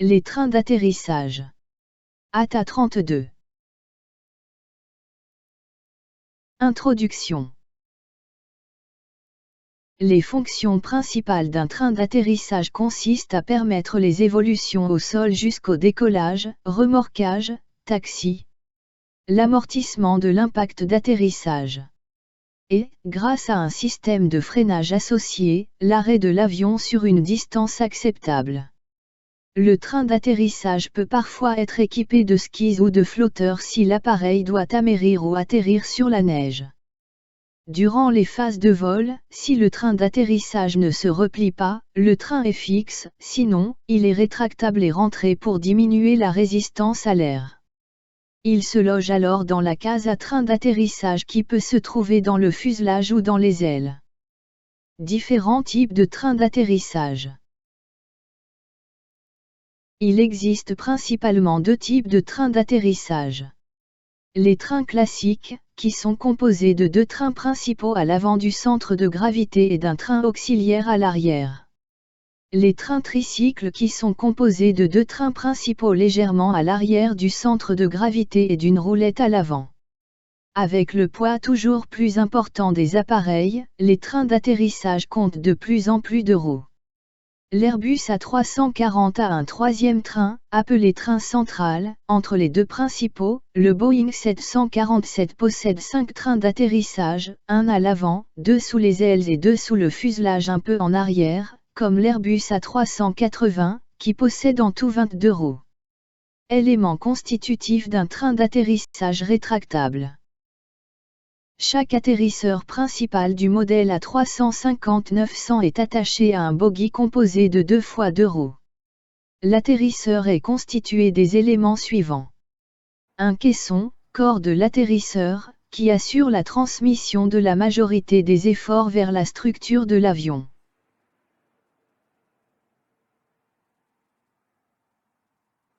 Les trains d'atterrissage. ATA 32. Introduction. Les fonctions principales d'un train d'atterrissage consistent à permettre les évolutions au sol jusqu'au décollage, remorquage, taxi, l'amortissement de l'impact d'atterrissage. Et, grâce à un système de freinage associé, l'arrêt de l'avion sur une distance acceptable. Le train d'atterrissage peut parfois être équipé de skis ou de flotteurs si l'appareil doit amérir ou atterrir sur la neige. Durant les phases de vol, si le train d'atterrissage ne se replie pas, le train est fixe, sinon, il est rétractable et rentré pour diminuer la résistance à l'air. Il se loge alors dans la case à train d'atterrissage qui peut se trouver dans le fuselage ou dans les ailes. Différents types de trains d'atterrissage. Il existe principalement deux types de trains d'atterrissage. Les trains classiques, qui sont composés de deux trains principaux à l'avant du centre de gravité et d'un train auxiliaire à l'arrière. Les trains tricycles qui sont composés de deux trains principaux légèrement à l'arrière du centre de gravité et d'une roulette à l'avant. Avec le poids toujours plus important des appareils, les trains d'atterrissage comptent de plus en plus de roues. L'Airbus A340 a un troisième train, appelé train central, entre les deux principaux. Le Boeing 747 possède 5 trains d'atterrissage, un à l'avant, 2 sous les ailes et 2 sous le fuselage un peu en arrière, comme l'Airbus A380, qui possède en tout 22 roues. Élément constitutif d'un train d'atterrissage rétractable. Chaque atterrisseur principal du modèle A350-900 est attaché à un bogie composé de 2 fois 2 roues. L'atterrisseur est constitué des éléments suivants. Un caisson, corps de l'atterrisseur, qui assure la transmission de la majorité des efforts vers la structure de l'avion.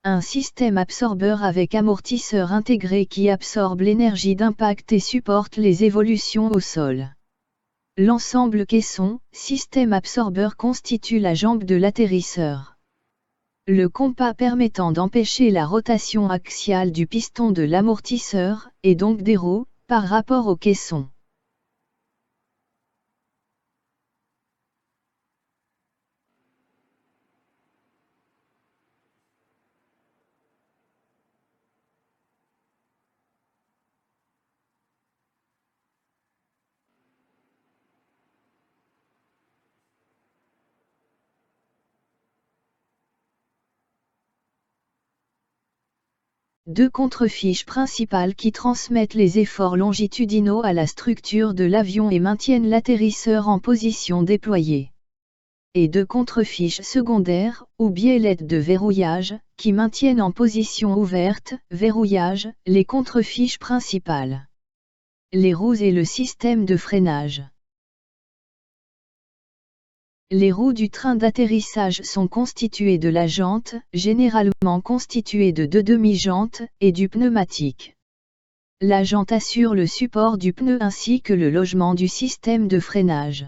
Un système absorbeur avec amortisseur intégré qui absorbe l'énergie d'impact et supporte les évolutions au sol. L'ensemble caisson, système absorbeur constitue la jambe de l'atterrisseur. Le compas permettant d'empêcher la rotation axiale du piston de l'amortisseur, et donc des roues, par rapport au caisson. Deux contrefiches principales qui transmettent les efforts longitudinaux à la structure de l'avion et maintiennent l'atterrisseur en position déployée. Et deux contrefiches secondaires, ou biellettes de verrouillage, qui maintiennent en position ouverte, verrouillage, les contrefiches principales. Les roues et le système de freinage. Les roues du train d'atterrissage sont constituées de la jante, généralement constituée de 2 demi-jantes, et du pneumatique. La jante assure le support du pneu ainsi que le logement du système de freinage.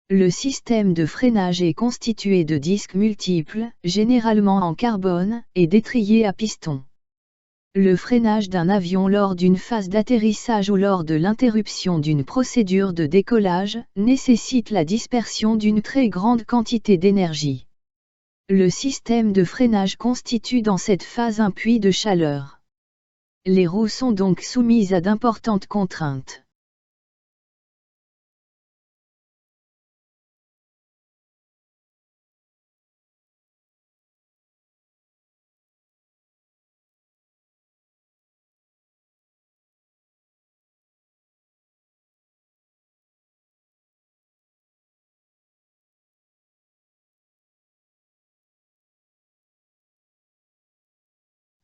Le système de freinage est constitué de disques multiples, généralement en carbone, et d'étriers à piston. Le freinage d'un avion lors d'une phase d'atterrissage ou lors de l'interruption d'une procédure de décollage, nécessite la dispersion d'une très grande quantité d'énergie. Le système de freinage constitue dans cette phase un puits de chaleur. Les roues sont donc soumises à d'importantes contraintes.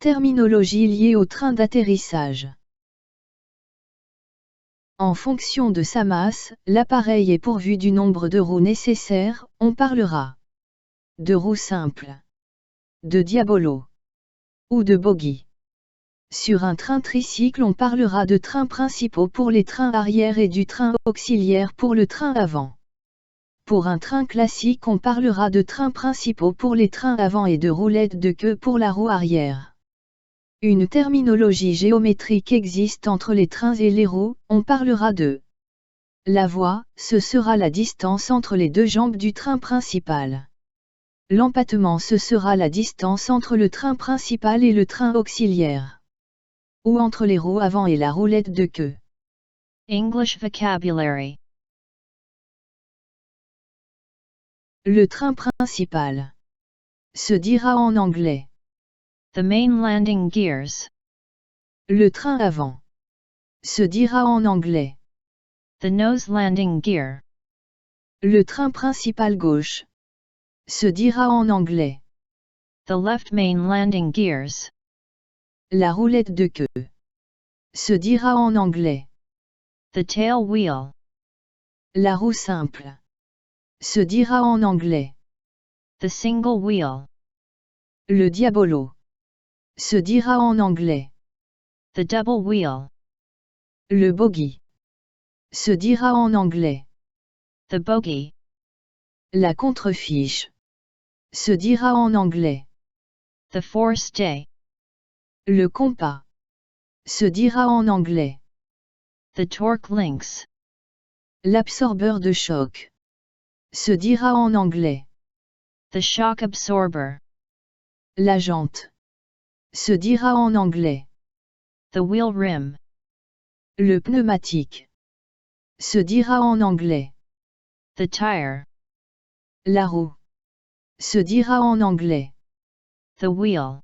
Terminologie liée au train d'atterrissage. En fonction de sa masse, l'appareil est pourvu du nombre de roues nécessaires, on parlera de roues simples, de diabolo ou de bogie. Sur un train tricycle on parlera de trains principaux pour les trains arrière et du train auxiliaire pour le train avant. Pour un train classique, on parlera de trains principaux pour les trains avant et de roulettes de queue pour la roue arrière. Une terminologie géométrique existe entre les trains et les roues, on parlera de la voie, ce sera la distance entre les deux jambes du train principal. L'empattement, ce sera la distance entre le train principal et le train auxiliaire. Ou entre les roues avant et la roulette de queue. English vocabulary. Le train principal. Se dira en anglais. The main landing gears. Le train avant. Se dira en anglais. The nose landing gear. Le train principal gauche. Se dira en anglais. The left main landing gears. La roulette de queue. Se dira en anglais. The tail wheel. La roue simple. Se dira en anglais. The single wheel. Le diabolo. Se dira en anglais. The double wheel. Le bogie. Se dira en anglais. The bogie. La contrefiche. Se dira en anglais. The forestay. Le compas. Se dira en anglais. The torque links. L'absorbeur de choc. Se dira en anglais. The shock absorber. La jante. Se dira en anglais. The wheel rim. Le pneumatique. Se dira en anglais. The tire. La roue. Se dira en anglais. The wheel.